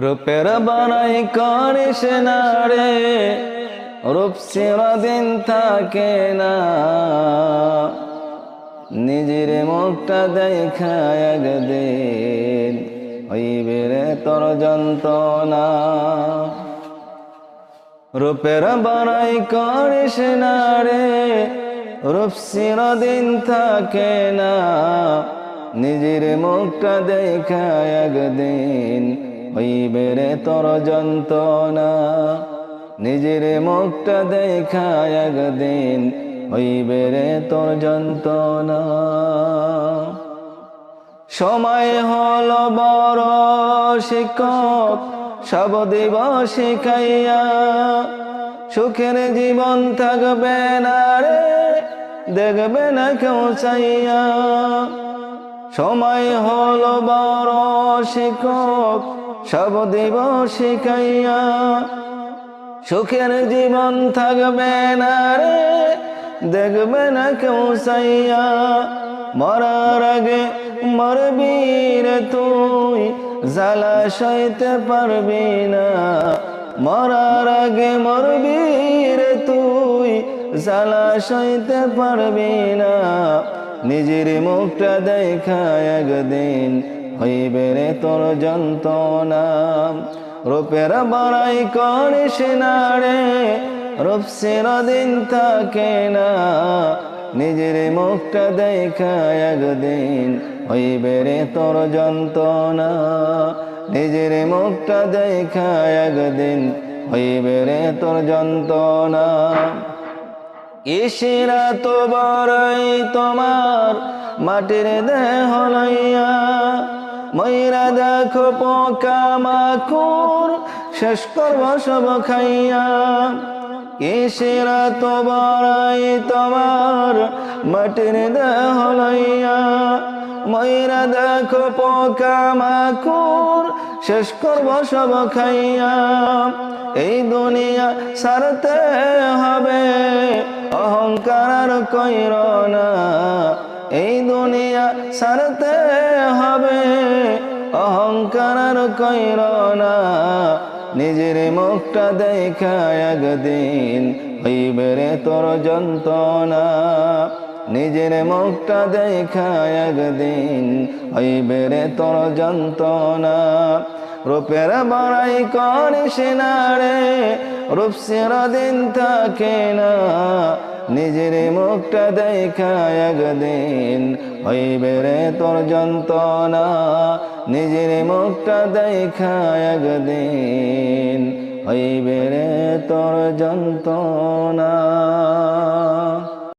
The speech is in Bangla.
রূপের বানাই করিস না রে, রূপ চিরদিন থাকে না। নিজের মুখটা দেখা একদিন হইবে রে তোর যন্ত্রণা। রূপের বানাই করিস না রে, রূপ চিরদিন থাকে না। নিজের মুখটা দেখা একদিন হইবে রে তোর যন্ত্রণা। নিজের মুখটা দেখা একদিন হইবে রে তোর যন্ত্রণা। সময় হলো বড় শিক্ষক, সব দিব শিখাইয়া। সুখের জীবন থাকবে না রে, দেখবে না কেউ চাইয়া। সময় হলো বড় শিক্ষক, সব দিব শিখাইয়া। সুখের জীবন থাকবে না রে, দেখবে না কেউ চাইয়া। মরার আগে মরবি রে তুই, জ্বালা সইতে পারবি না। মরার আগে মরবি রে তুই, জ্বালা সইতে পারবি না। নিজের মুখটা দেখা একদিন হইবে রে তোর যন্ত্রণা। রূপের বড়াই করিস না রে, রূপ চিরদিন থাকে না। নিজের মুখটা দেখা একদিন হইবে রে তোর যন্ত্রণা। নিজের মুখটা দেখা একদিন হইবে রে তোর যন্ত্রণা। ইশিরা তো বড়াই তোমার মাটির দেহ লইয়া। ময়রা দেখো পোকা মাকুর, শেষ করব সব খাইয়া। ইশিরা তো বড়াই তোমার মাটির দেহ লইয়া। ময়রা দেখো পোকা মাকুর, শেষ করব সব খাইয়া। এই দুনিয়া ছাড়তে হবে, অহংকার আর কইর না। এই দুনিয়া ছাড়তে হবে, অহংকার আর কইর না। নিজের মুখটা দেখা একদিন হইবে রে তোর যন্ত্রণা। নিজের মুখটা দেখা একদিন হইবে রে তোর যন্ত্রণা। রূপের বড়াই করিস না রে, রূপ চিরদিন থাকে না। নিজের মুখটা দেখা একদিন হইবে রে তোর যন্ত্রণা। নিজের মুখটা দেখা একদিন হইবে রে তোর যন্ত্রণা।